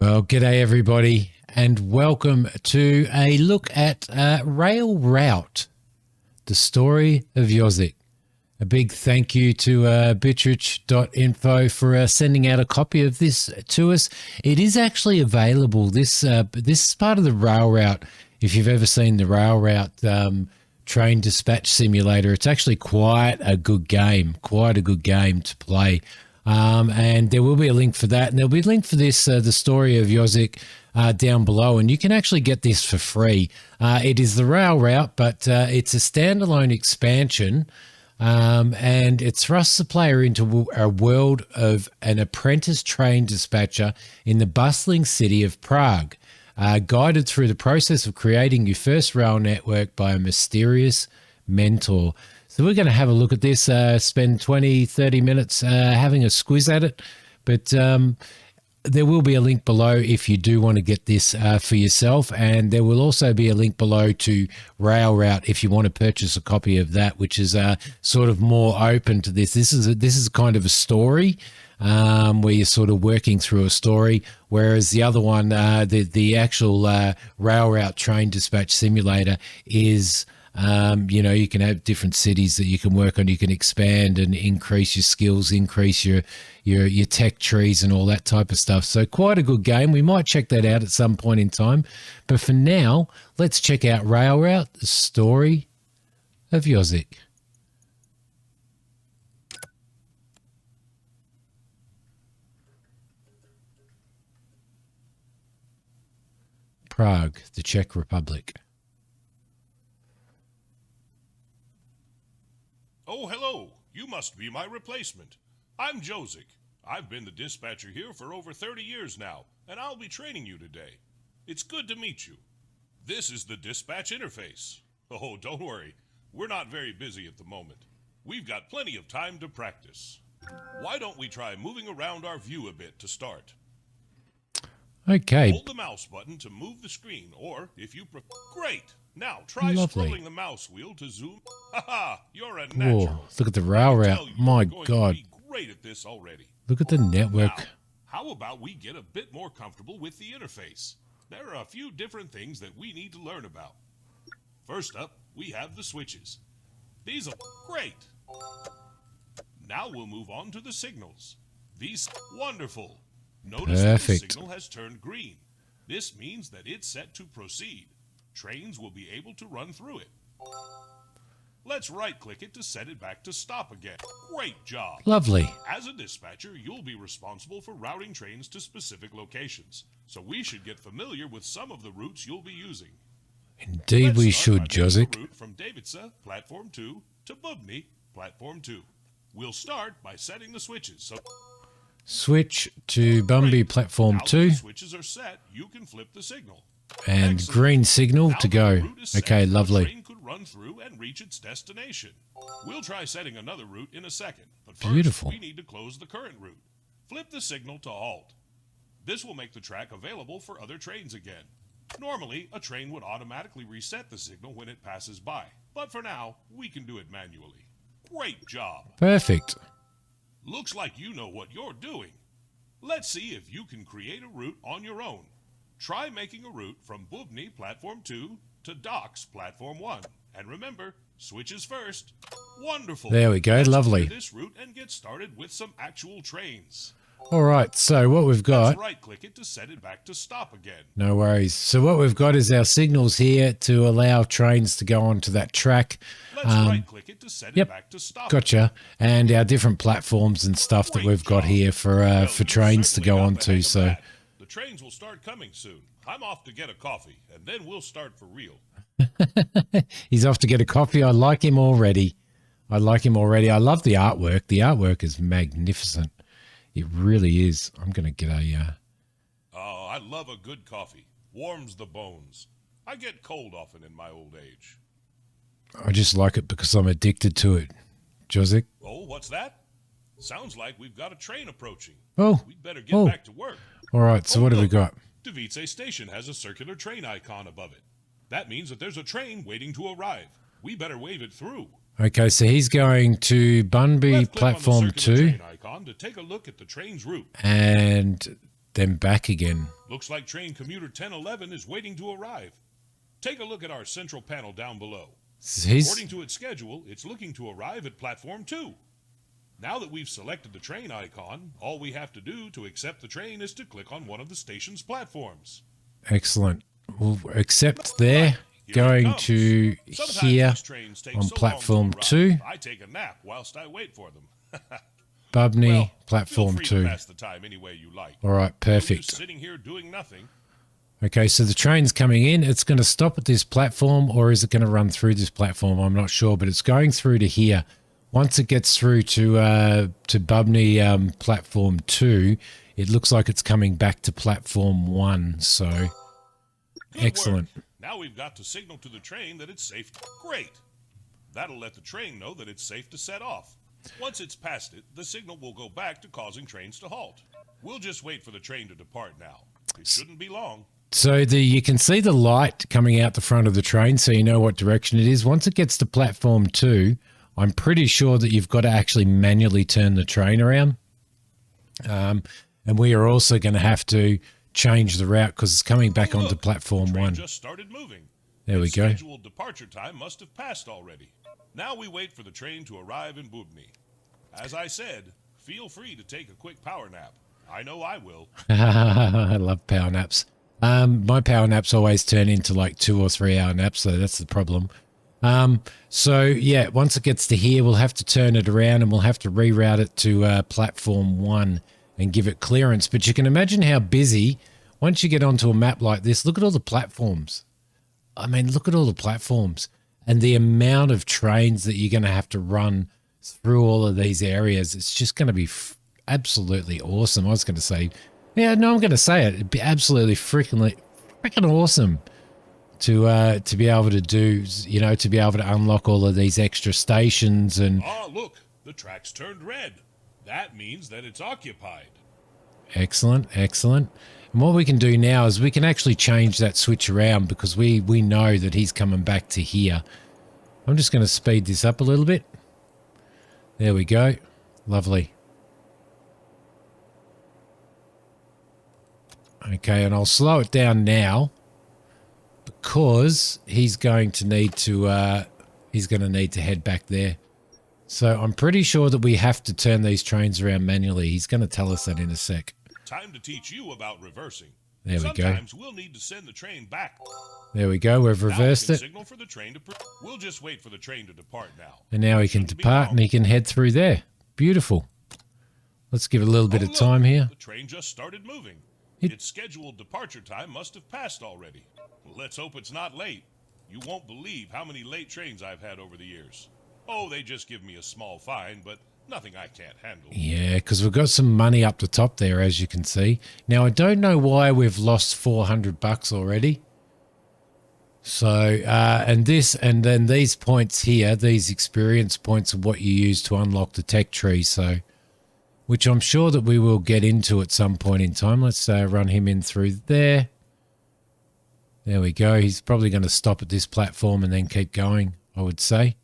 Well, g'day everybody, and welcome to a look at Raile Route, the story of Jozic. A big thank you to bitrich.info for sending out a copy of this to us. It is actually available. This is part of the Raile Route. If you've ever seen the Raile Route train dispatch simulator, it's actually quite a good game to play. And there will be a link for that, and there'll be a link for this, the story of Jozic, down below, and you can actually get this for free. It is the Raile Route, but it's a standalone expansion, and it thrusts the player into a world of an apprentice train dispatcher in the bustling city of Prague, guided through the process of creating your first rail network by a mysterious mentor. So we're going to have a look at this, spend 20, 30 minutes having a squiz at it. But there will be a link below if you do want to get this for yourself. And there will also be a link below to Raile Route if you want to purchase a copy of that, which is sort of more open to this. This is kind of a story where you're sort of working through a story, whereas the other one, the actual Raile Route train dispatch simulator is... you can have different cities that you can work on. You can expand and increase your skills, increase your tech trees and all that type of stuff. So quite a good game. We might check that out at some point in time. But for now, let's check out Raile Route, the story of Jozic. Prague, the Czech Republic. Oh, hello. You must be my replacement. I'm Jozic. I've been the dispatcher here for over 30 years now, and I'll be training you today. It's good to meet you. This is the dispatch interface. Oh, don't worry. We're not very busy at the moment. We've got plenty of time to practice. Why don't we try moving around our view a bit to start? Okay. Hold the mouse button to move the screen, or if you prefer... Great! Now try scrolling the mouse wheel to zoom. Haha, you're a natural. Whoa, look at the Raile Route. My God. Great at this already. Look at the network. Now, how about we get a bit more comfortable with the interface? There are a few different things that we need to learn about. First up, we have the switches. These are great. Now we'll move on to the signals. These wonderful. Notice that the signal has turned green. This means that it's set to proceed. Trains will be able to run through it. Let's right-click it to set it back to stop again. Great job. Lovely. As a dispatcher, you'll be responsible for routing trains to specific locations, so we should get familiar with some of the routes you'll be using. Indeed we should, Jozic. Route from Davidsa, Platform 2, to Bubny, Platform 2. We'll start by setting the switches. So switch to Bumby, Platform 2. The switches are set, you can flip the signal. And excellent. Green signal to go. Okay, lovely. The train could run through and reach its destination. We'll try setting another route in a second, but first we need to close the current route. Flip the signal to halt. This will make the track available for other trains again. Normally, a train would automatically reset the signal when it passes by, but for now, we can do it manually. Great job. Perfect. Looks like you know what you're doing. Let's see if you can create a route on your own. Try making a route from Bubny, Platform 2, to Docks, Platform 1. And remember, switches first. Wonderful. There we go. Lovely. Let's this route and get started with some actual trains. All right, so what we've got... Let's right-click it to set it back to stop again. No worries. So what we've got is our signals here to allow trains to go onto that track. Let's right-click it to set it back to stop. Gotcha. And our different platforms and stuff that we've got here for trains to go onto. So the trains will start coming soon. I'm off to get a coffee, and then we'll start for real. He's off to get a coffee. I like him already. I love the artwork. The artwork is magnificent. It really is. I'm going to get a... Oh, I love a good coffee. Warms the bones. I get cold often in my old age. I just like it because I'm addicted to it. Jozic? Oh, what's that? Sounds like we've got a train approaching. Oh. We'd better get back to work. All right, so what have we got? Davidsa Station has a circular train icon above it. That means that there's a train waiting to arrive. We better wave it through. Okay, so he's going to Bunby Platform 2. Icon to take a look at the train's route. And then back again. Looks like train commuter 1011 is waiting to arrive. Take a look at our central panel down below. According to its schedule, it's looking to arrive at platform 2. Now that we've selected the train icon, all we have to do to accept the train is to click on one of the station's platforms. Excellent. We'll accept there. Going to here on platform 2. I take a nap whilst I wait for them. Bubney, Well, platform feel free 2. to pass the time any way you like. All right, perfect. Just sitting here doing nothing. Okay, so the train's coming in. It's going to stop at this platform, or is it going to run through this platform? I'm not sure, but it's going through to here. Once it gets through to Bubney platform 2, it looks like it's coming back to platform 1. So, Good excellent. work. Now we've got to signal to the train that it's safe. Great. That'll let the train know that it's safe to set off. Once it's past it, the signal will go back to causing trains to halt. We'll just wait for the train to depart now. It shouldn't be long. So you can see the light coming out the front of the train, so you know what direction it is. Once it gets to platform 2, I'm pretty sure that you've got to actually manually turn the train around. And we are also going to have to change the route because it's coming back onto platform the train 1. Just started moving. There we go. Scheduled departure time must have passed already. Now we wait for the train to arrive in Bubney. As I said, feel free to take a quick power nap. I know I will. I love power naps. My power naps always turn into like 2 or 3 hour naps, so that's the problem. So yeah, once it gets to here, we'll have to turn it around and we'll have to reroute it to platform 1 and give it clearance. But you can imagine how busy, once you get onto a map like this, look at all the platforms. I mean, look at all the platforms and the amount of trains that you're going to have to run through all of these areas. It's just going to be absolutely awesome. I was going to say, yeah, no, I'm going to say it. It'd be absolutely freaking awesome to be able to do, you know, to be able to unlock all of these extra stations and. Ah, look, the track's turned red. That means that it's occupied. Excellent, excellent. And what we can do now is we can actually change that switch around because we know that he's coming back to here. I'm just going to speed this up a little bit. There we go. Lovely. Okay, and I'll slow it down now because he's going to need to head back there. So I'm pretty sure that we have to turn these trains around manually. He's going to tell us that in a sec. Time to teach you about reversing. There we go. Sometimes we'll need to send the train back. There we go. We've reversed it. Signal for the train to we'll just wait for the train to depart now. And now he can depart and he can head through there. Beautiful. Let's give it a little bit of time here. The train just started moving. Its scheduled departure time must have passed already. Let's hope it's not late. You won't believe how many late trains I've had over the years. Oh, they just give me a small fine, but nothing I can't handle. Yeah, because we've got some money up the top there, as you can see. Now, I don't know why we've lost $400 already. So, and then these points here, these experience points are what you use to unlock the tech tree. So, which I'm sure that we will get into at some point in time. Let's run him in through there. There we go. He's probably going to stop at this platform and then keep going, I would say.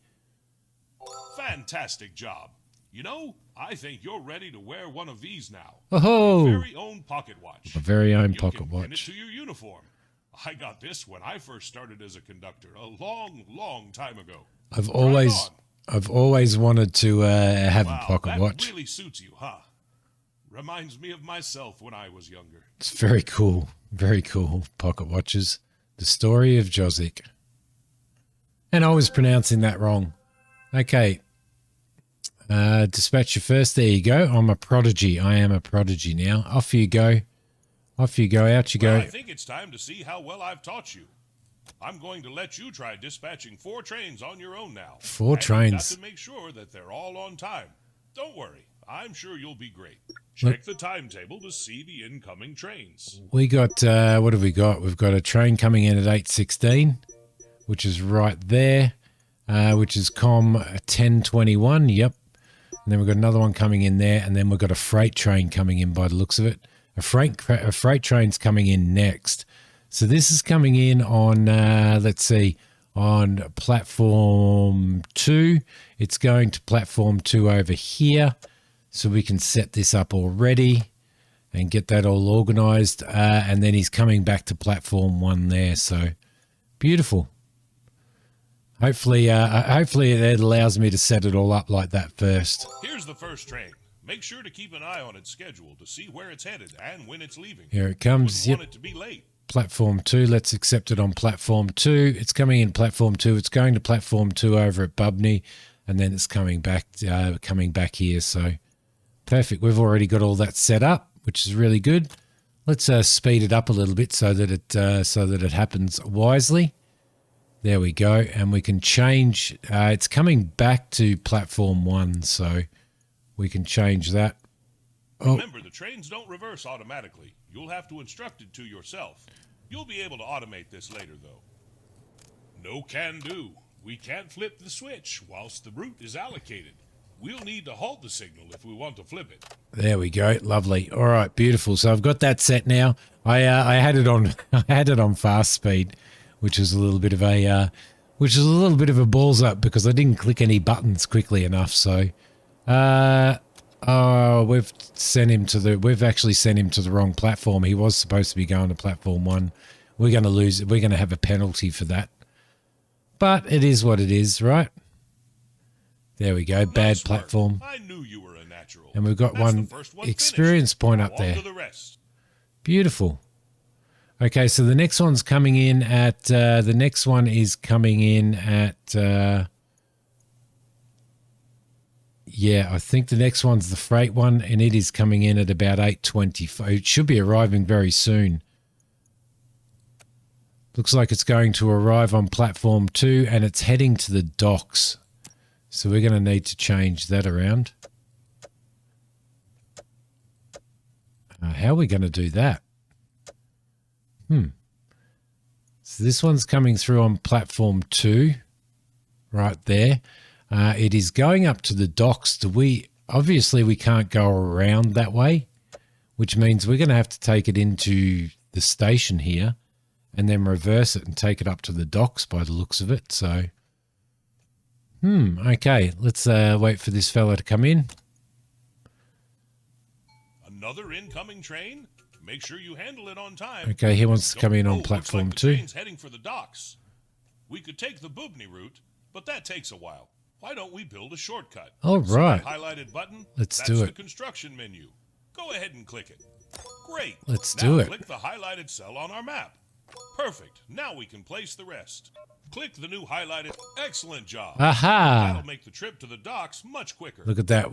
Fantastic job. You know, I think you're ready to wear one of these now. Oh, your very own pocket watch. A very own you pocket can watch. Pin it to your uniform. I got this when I first started as a conductor a long, long time ago. I've always wanted to have a pocket watch. That really suits you, huh? Reminds me of myself when I was younger. It's very cool. Very cool pocket watches. The Story of Jozic. And I was pronouncing that wrong. Okay. Dispatcher first. There you go. I'm a prodigy. I am a prodigy now. Off you go. Off you go. Out you go. I think it's time to see how well I've taught you. I'm going to let you try dispatching 4 trains on your own now. 4 trains. You've got to make sure that they're all on time. Don't worry. I'm sure you'll be great. Check the timetable to see the incoming trains. We got, what have we got? We've got a train coming in at 8:16, which is right there, which is COM 1021. Yep. And then we've got another one coming in there, and then we've got a freight train coming in by the looks of it. A freight train's coming in next. So this is coming in on, let's see, on platform 2. It's going to platform 2 over here. So we can set this up already. and get that all organized. And then he's coming back to platform 1 there. So beautiful. Hopefully it allows me to set it all up like that first. Here's the first train. Make sure to keep an eye on its schedule to see where it's headed and when it's leaving. Here it comes. You wouldn't want it to be late. Platform 2. Let's accept it on platform 2. It's coming in platform 2. It's going to platform 2 over at Bubney, and then it's coming back here. So perfect. We've already got all that set up, which is really good. Let's speed it up a little bit so that it happens wisely. There we go, and we can change. It's coming back to platform 1, so we can change that. Oh. Remember, the trains don't reverse automatically. You'll have to instruct it to yourself. You'll be able to automate this later, though. No can do. We can't flip the switch whilst the route is allocated. We'll need to halt the signal if we want to flip it. There we go. Lovely. All right, beautiful. So I've got that set now. I had it on fast speed, which is a little bit of a balls up because I didn't click any buttons quickly enough. So we've actually sent him to the wrong platform. He was supposed to be going to platform 1. We're going to lose it. We're going to have a penalty for that. But it is what it is, right? There we go. Bad Nice platform. work. I knew you were a natural. And we've got That's one the first one experience finished. point up On there. to the rest. Beautiful. Okay, so the next one's coming in at the next one is coming in at yeah, I think the next one's the freight one, and it is coming in at about 8:20. It should be arriving very soon. Looks like it's going to arrive on platform 2, and it's heading to the docks. So we're going to need to change that around. How are we going to do that? So this one's coming through on platform 2, right there. It is going up to the docks. Obviously we can't go around that way, which means we're going to have to take it into the station here and then reverse it and take it up to the docks by the looks of it. So, okay, let's wait for this fella to come in. Another incoming train? Make sure you handle it on time. Okay, he wants to come in on Looks platform like the 2. train's heading for the docks. We could take the Bubney route, but that takes a while. Why don't we build a shortcut? All See right. that highlighted button? Let's do That's it. the construction menu. Go ahead and click it. Great. Let's Now do it. Click the highlighted cell on our map. Perfect. Now we can place the rest. Click the new highlighted. Excellent job. Aha! That'll make the trip to the docks much quicker. Look at that.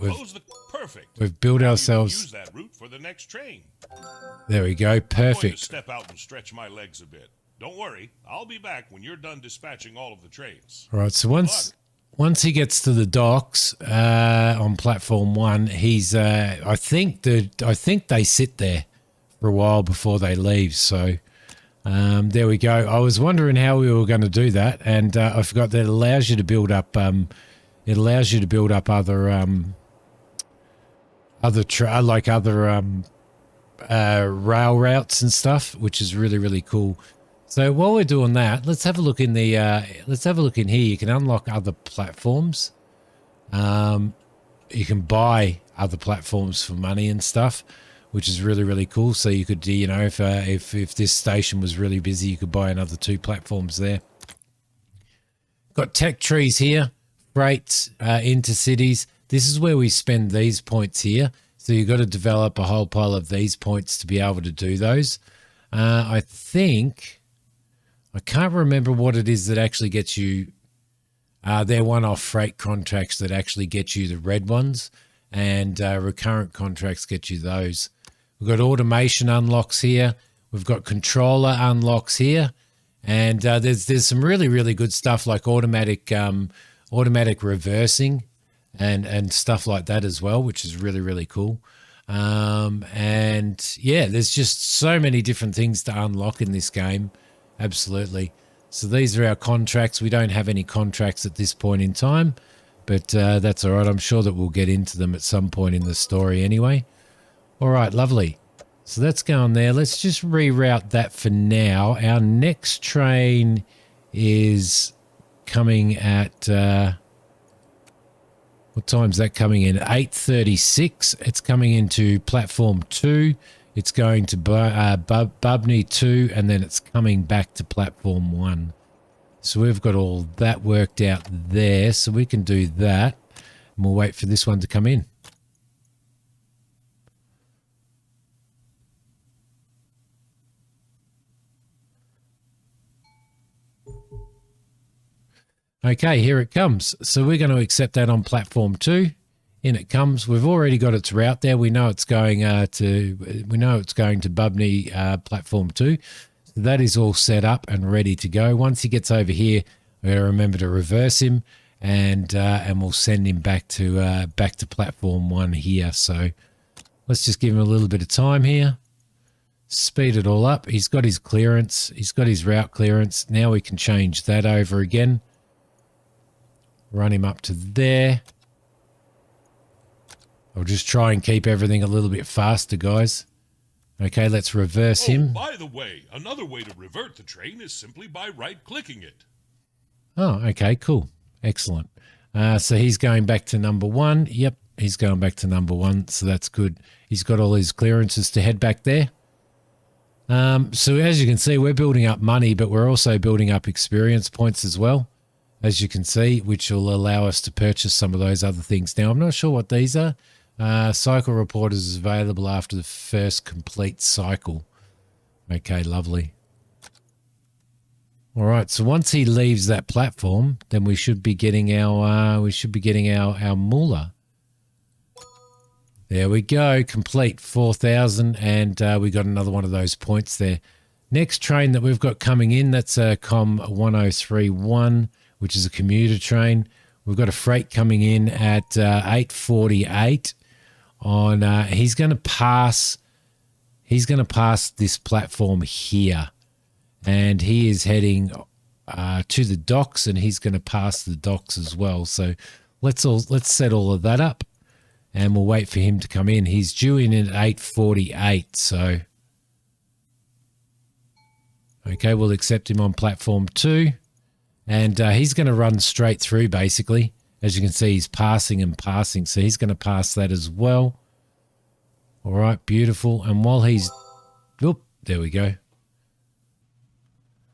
Perfect. We've built Now you can ourselves. use that route for the next train. There we go. I'm going to Perfect. step out and stretch my legs a bit. Don't worry, I'll be back when you're done dispatching all of the trains. All right. So once he gets to the docks on platform 1, he's. I think they sit there for a while before they leave. So there we go. I was wondering how we were going to do that, and I forgot that it allows you to build up. It allows you to build up other rail routes and stuff, which is really, really cool. So while we're doing that, let's have a look in the here. You can unlock other platforms. You can buy other platforms for money and stuff, which is really, really cool. So you could, if this station was really busy, you could buy another 2 platforms there. Got tech trees here, freights, intercities. This is where we spend these points here. So you've got to develop a whole pile of these points to be able to do those. I can't remember what it is that actually gets you. They're one-off freight contracts that actually get you the red ones, and recurrent contracts get you those. We've got automation unlocks here. We've got controller unlocks here, and there's some really, really good stuff like automatic reversing and stuff like that as well, which is really, really cool. And yeah, there's just so many different things to unlock in this game. Absolutely. So these are our contracts. We don't have any contracts at this point in time, but that's all right. I'm sure that we'll get into them at some point in the story anyway. All right, lovely. So that's going there. Let's just reroute that for now. Our next train is coming at... what time's that coming in? 8:36. It's coming into platform 2 It's going to Bubney 2, and then it's coming back to platform 1. So we've got all that worked out there, so we can do that. And we'll wait for this one to come in. Okay, here it comes. So we're going to accept that on platform 2. In it comes. We've already got its route there. We know it's going to Bubney platform 2. So that is all set up and ready to go. Once he gets over here, we're going to remember to reverse him, and we'll send him back to platform 1 here. So let's just give him a little bit of time here. Speed it all up. He's got his clearance. He's got his route clearance. Now we can change that over again. Run him up to there. I'll just try and keep everything a little bit faster, guys. Okay, let's reverse him. By the way, another way to revert the train is simply by right-clicking it. Oh, okay, cool. Excellent. So he's going back to number 1. Yep, he's going back to number 1, so that's good. He's got all his clearances to head back there. So as you can see, we're building up money, but we're also building up experience points as well, as you can see, which will allow us to purchase some of those other things. Now, I'm not sure what these are. Cycle reporters is available after the first complete cycle. Okay, lovely. All right, so once he leaves that platform, then we should be getting our moolah. There we go, complete 4,000, and we got another one of those points there. Next train that we've got coming in, that's Com 1031, which is a commuter train. We've got a freight coming in at 8:48. On he's going to pass this platform here, and he is heading to the docks, and he's going to pass the docks as well. So let's set all of that up, and we'll wait for him to come in. He's due in at 8:48. So okay, we'll accept him on platform 2, and he's going to run straight through basically. As you can see, he's passing and passing, so he's going to pass that as well. All right, beautiful. And while he's... Oop, there we go.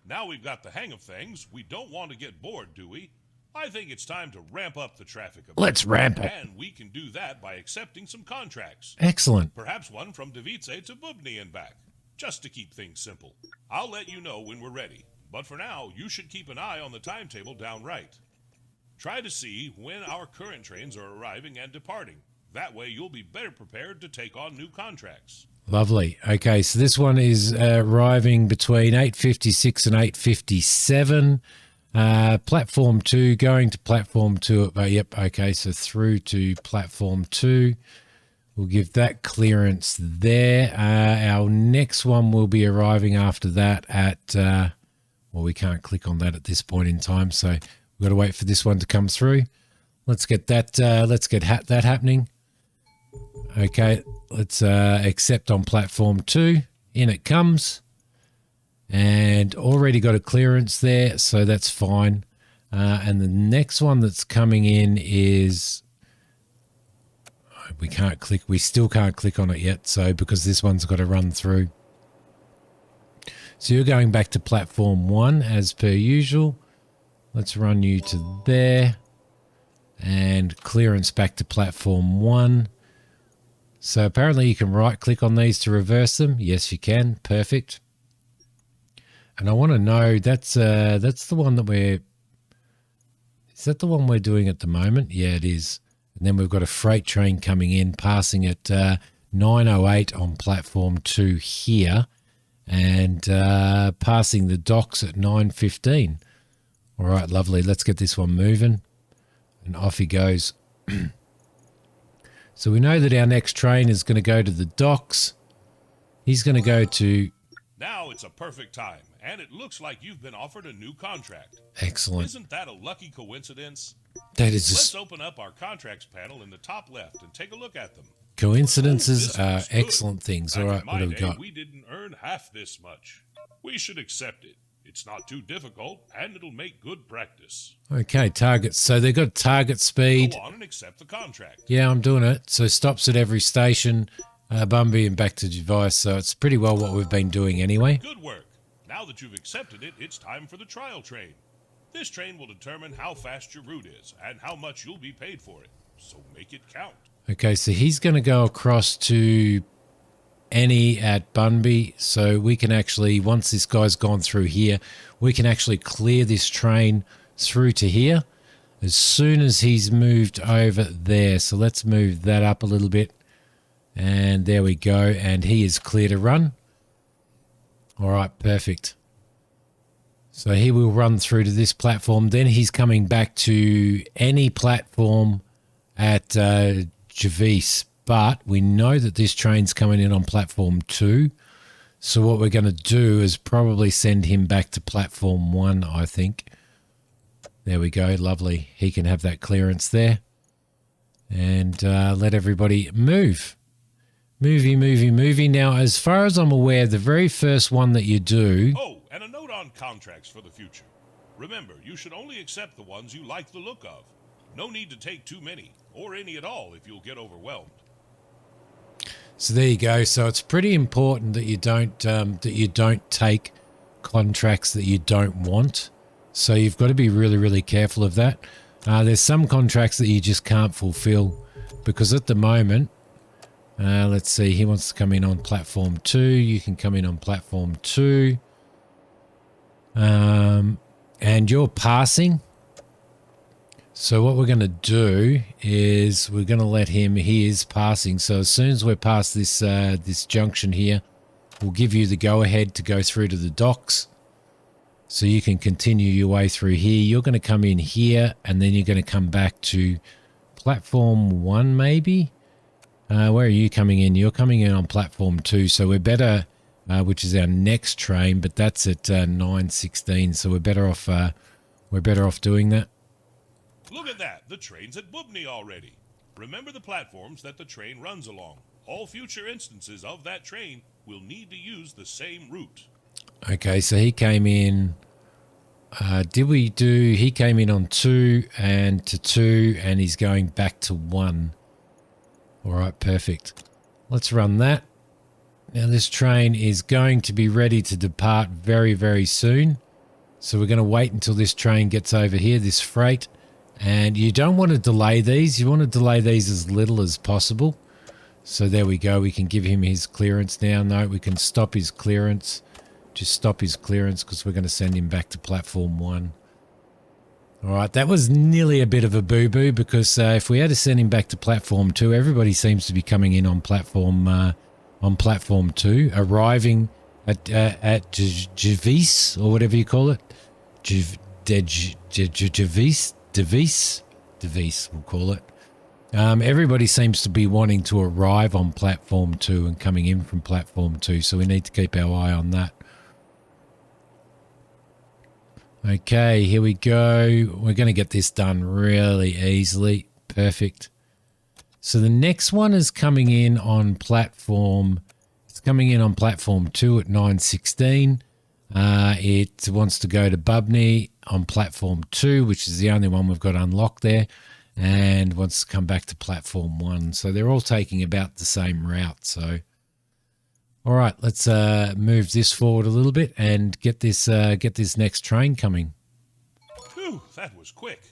Now we've got the hang of things, we don't want to get bored, do we? I think it's time to ramp up the traffic a bit. Let's ramp it. And we can do that by accepting some contracts. Excellent. Perhaps one from Davice to Bubny and back, just to keep things simple. I'll let you know when we're ready, but for now, you should keep an eye on the timetable down right. Try to see when our current trains are arriving and departing. That way you'll be better prepared to take on new contracts. Lovely. Okay, so this one is arriving between 8:56 and 8:57. Platform 2, going to platform 2. Yep, okay, so through to platform 2. We'll give that clearance there. Our next one will be arriving after that at... well, we can't click on that at this point in time, so... We've got to wait for this one to come through. Let's get that. That happening. Okay, let's accept on platform 2. In it comes, and already got a clearance there, so that's fine. And the next one that's coming in is we can't click. We still can't click on it yet, so because this one's got to run through. So you're going back to platform 1 as per usual. Let's run you to there, and clearance back to platform 1. So apparently you can right click on these to reverse them. Yes, you can. Perfect. And I want to know, that's the one that is that the one we're doing at the moment? Yeah, it is. And then we've got a freight train coming in, passing at 9:08 on platform 2 here, and passing the docks at 9:15. All right, lovely. Let's get this one moving. And off he goes. So we know that our next train is going to go to the docks. He's going to go to... Now it's a perfect time, and it looks like you've been offered a new contract. Excellent. Isn't that a lucky coincidence? That is just... Let's open up our contracts panel in the top left and take a look at them. Coincidences are excellent things. All right, what do we got? We didn't earn half this much. We should accept it. It's not too difficult, and it'll make good practice. Okay, targets. So they've got target speed. Go on and accept the contract. Yeah, I'm doing it. So stops at every station. Bumby and back to device. So it's pretty well what we've been doing anyway. Good work. Now that you've accepted it, it's time for the trial train. This train will determine how fast your route is and how much you'll be paid for it. So make it count. Okay, so he's going to go across to Annie at Bunby. So we can actually, once this guy's gone through here, we can actually clear this train through to here as soon as he's moved over there. So let's move that up a little bit. And there we go. And he is clear to run. All right, perfect. So he will run through to this platform. Then he's coming back to any platform at Javis. But we know that this train's coming in on platform 2. So what we're going to do is probably send him back to platform 1, I think. There we go. Lovely. He can have that clearance there. And let everybody move. Movie. Now, as far as I'm aware, the very first one that you do... Oh, and a note on contracts for the future. Remember, you should only accept the ones you like the look of. No need to take too many, or any at all if you'll get overwhelmed. So there you go. So it's pretty important that you don't take contracts that you don't want. So you've got to be really, really careful of that. There's some contracts that you just can't fulfill because at the moment... let's see, he wants to come in on platform 2. You can come in on platform 2. And you're passing. So what we're going to do is we're going to let him, he is passing. So as soon as we're past this, this junction here, we'll give you the go-ahead to go through to the docks. So you can continue your way through here. You're going to come in here and then you're going to come back to platform 1 maybe. Where are you coming in? You're coming in on platform 2, so we're better, which is our next train, but that's at 9:16, so we're better off doing that. Look at that, the train's at Bubny already. Remember the platforms that the train runs along. All future instances of that train will need to use the same route. Okay, so he came in, he came in on 2 and to 2, and he's going back to 1. All right, perfect. Let's run that. Now this train is going to be ready to depart very, very soon. So we're going to wait until this train gets over here, this freight. And you don't want to delay these. You want to delay these as little as possible. So there we go. We can give him his clearance now. No, we can stop his clearance. Just stop his clearance because we're going to send him back to platform 1. All right, that was nearly a bit of a boo-boo because if we had to send him back to platform 2, everybody seems to be coming in on platform 2, arriving at Javis or whatever you call it, Javis, we'll call it. Everybody seems to be wanting to arrive on platform 2 and coming in from platform 2, so we need to keep our eye on that. Okay, here we go. We're going to get this done really easily. Perfect. So the next one is coming in on platform. It's coming in on platform 2 at 9:16. It wants to go to Bubny on platform 2, which is the only one we've got unlocked there, and wants to come back to platform 1. So they're all taking about the same route. So, all right, let's move this forward a little bit and get this next train coming. Phew, that was quick.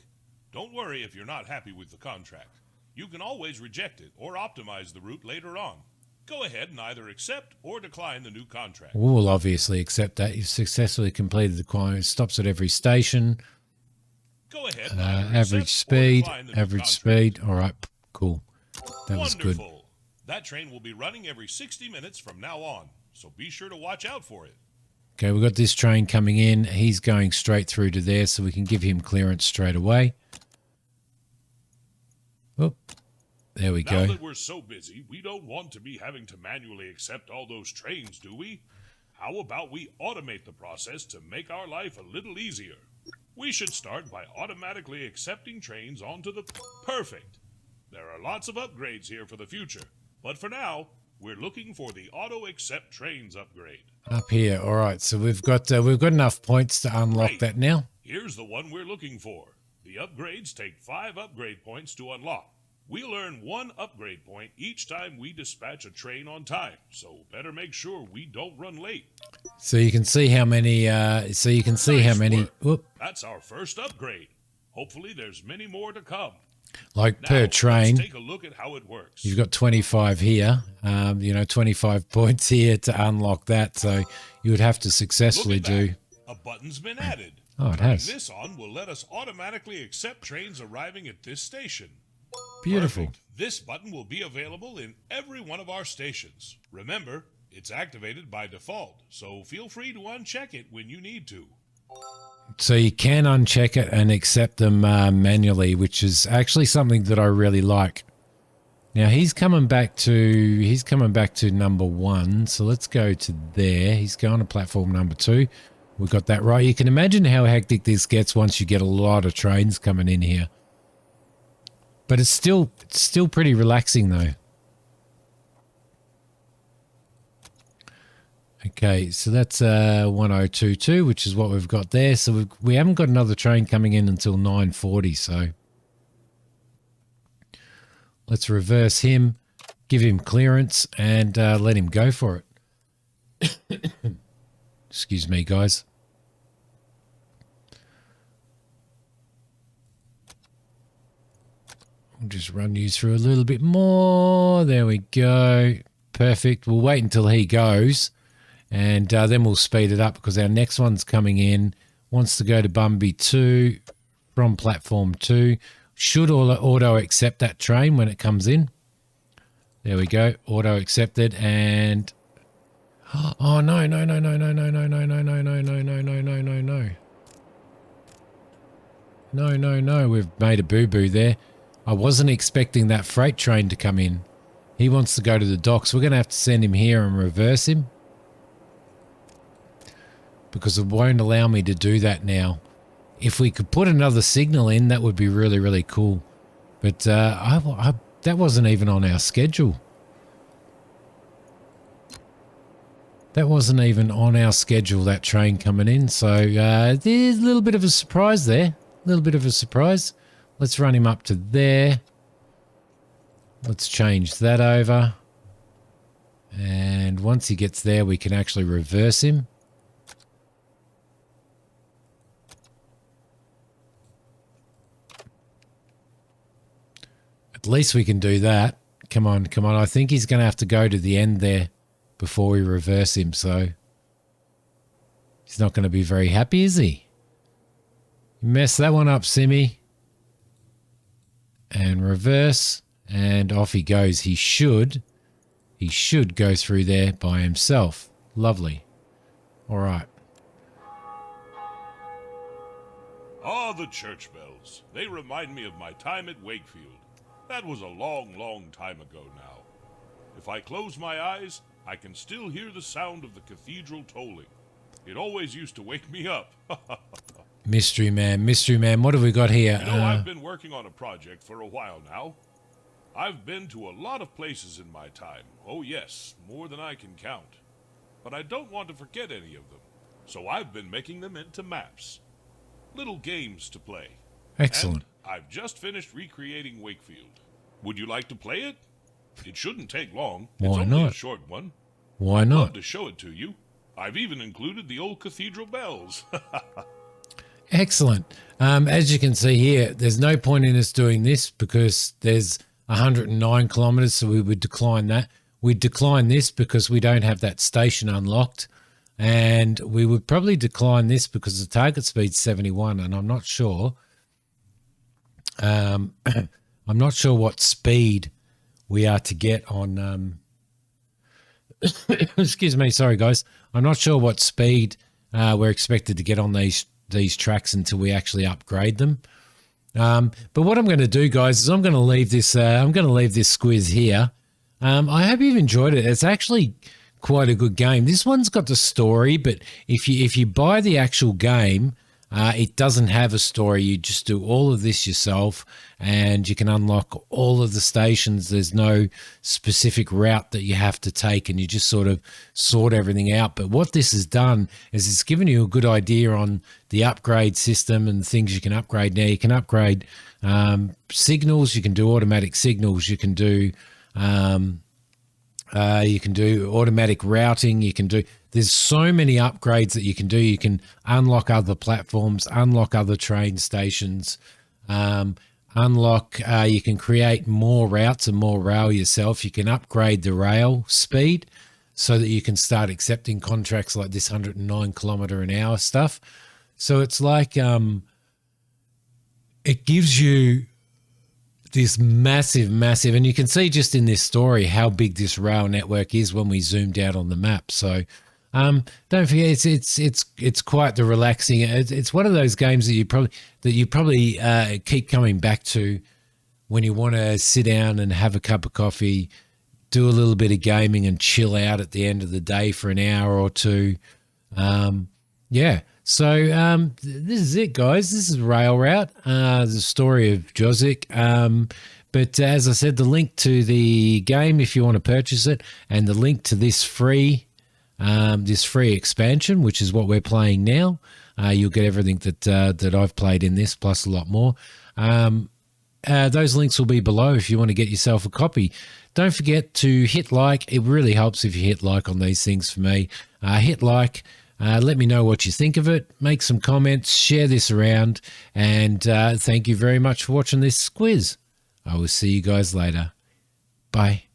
Don't worry if you're not happy with the contract. You can always reject it or optimize the route later on. Go ahead and either accept or decline the new contract. We'll obviously accept that. You've successfully completed the requirement. It stops at every station. Go ahead. Average speed. All right, cool. That was good. That train will be running every 60 minutes from now on, so be sure to watch out for it. Okay, we've got this train coming in. He's going straight through to there, so we can give him clearance straight away. Oh, there we go. Now that we're so busy, we don't want to be having to manually accept all those trains, do we? How about we automate the process to make our life a little easier? We should start by automatically accepting trains onto the... Perfect! There are lots of upgrades here for the future, but for now, we're looking for the auto-accept trains upgrade. Up here, all right. So we've got enough points to unlock that now. Here's the one we're looking for. The upgrades take 5 upgrade points to unlock. We'll earn 1 upgrade point each time we dispatch a train on time, so better make sure we don't run late. So you can see how many. Nice work. Whoop, That's our first upgrade. Hopefully, there's many more to come. like Now, per train. let's take a look at how it works. You've got 25 here. 25 points here to unlock that. So you would have to successfully Look at do. that. A button's been added. Oh, it Turning has. this on will let us automatically accept trains arriving at this station. Beautiful. Perfect. This button will be available in every one of our stations. Remember, it's activated by default, so feel free to uncheck it when you need to. So you can uncheck it and accept them manually, which is actually something that I really like. Now he's coming back to number 1. So let's go to there. He's going to platform number 2. We got that right. You can imagine how hectic this gets once you get a lot of trains coming in here. But it's still pretty relaxing though. Okay, so that's 1022, which is what we've got there. So we haven't got another train coming in until 9:40. So let's reverse him, give him clearance, and let him go for it. Excuse me, guys. We'll just run you through a little bit more. There we go. Perfect. We'll wait until he goes. And then we'll speed it up because our next one's coming in. Wants to go to Bumby 2 from platform 2. Should auto accept that train when it comes in. There we go. Auto accepted. And oh no. No. We've made a boo-boo there. I wasn't expecting that freight train to come in. He wants to go to the docks. We're going to have to send him here and reverse him, because it won't allow me to do that now. If we could put another signal in, that would be really, really cool. But that wasn't even on our schedule. That wasn't even on our schedule, that train coming in. So there's a little bit of a surprise there. A little bit of a surprise. Let's run him up to there. Let's change that over. And once he gets there, we can actually reverse him. At least we can do that. Come on. I think he's going to have to go to the end there before we reverse him. So he's not going to be very happy, is he? You messed that one up, Simi. And reverse. And off he goes. He should go through there by himself. Lovely. All right. Ah, the church bells. They remind me of my time at Wakefield. That was a long, long time ago now. If I close my eyes, I can still hear the sound of the cathedral tolling. It always used to wake me up. Mystery man, what have we got here? You know, I've been working on a project for a while now. I've been to a lot of places in my time. Oh yes, more than I can count. But I don't want to forget any of them. So I've been making them into maps. Little games to play. Excellent. And I've just finished recreating Wakefield. Would you like to play it? It shouldn't take long. It's Why only not? a short one. Why I'd not? love to show it to you. I've even included the old cathedral bells. Excellent. As you can see here, there's no point in us doing this because there's 109 kilometers, so we would decline that. We'd decline this because we don't have that station unlocked. And we would probably decline this because the target speed's 71, and I'm not sure. I'm not sure what speed we are to get on. Excuse me, sorry guys. I'm not sure what speed we're expected to get on these tracks until we actually upgrade them. But what I'm going to do, guys, is I'm going to leave this. Squiz here. I hope you've enjoyed it. It's actually quite a good game. This one's got the story, but if you buy the actual game, It doesn't have a story. You just do all of this yourself, and you can unlock all of the stations. There's no specific route that you have to take, and you just sort of sort everything out. But what this has done is it's given you a good idea on the upgrade system and things you can upgrade. Now you can upgrade signals. You can do automatic signals. You can do automatic routing. There's so many upgrades that you can do. You can unlock other platforms, unlock other train stations, you can create more routes and more rail yourself. You can upgrade the rail speed so that you can start accepting contracts like this 109 kilometer an hour stuff. So it's like, it gives you this massive, and you can see just in this story how big this rail network is when we zoomed out on the map. So don't forget, it's quite the relaxing. It's one of those games that you probably keep coming back to when you want to sit down and have a cup of coffee, do a little bit of gaming, and chill out at the end of the day for an hour or two. So this is it, guys. This is Raile Route, the story of Jozic. But as I said, the link to the game if you want to purchase it, and the link to this free expansion, which is what we're playing now. You'll get everything that I've played in this, plus a lot more. Those links will be below if you want to get yourself a copy. Don't forget to hit like. It really helps if you hit like on these things for me. Hit like. Let me know what you think of it. Make some comments. Share this around. And thank you very much for watching this quiz. I will see you guys later. Bye.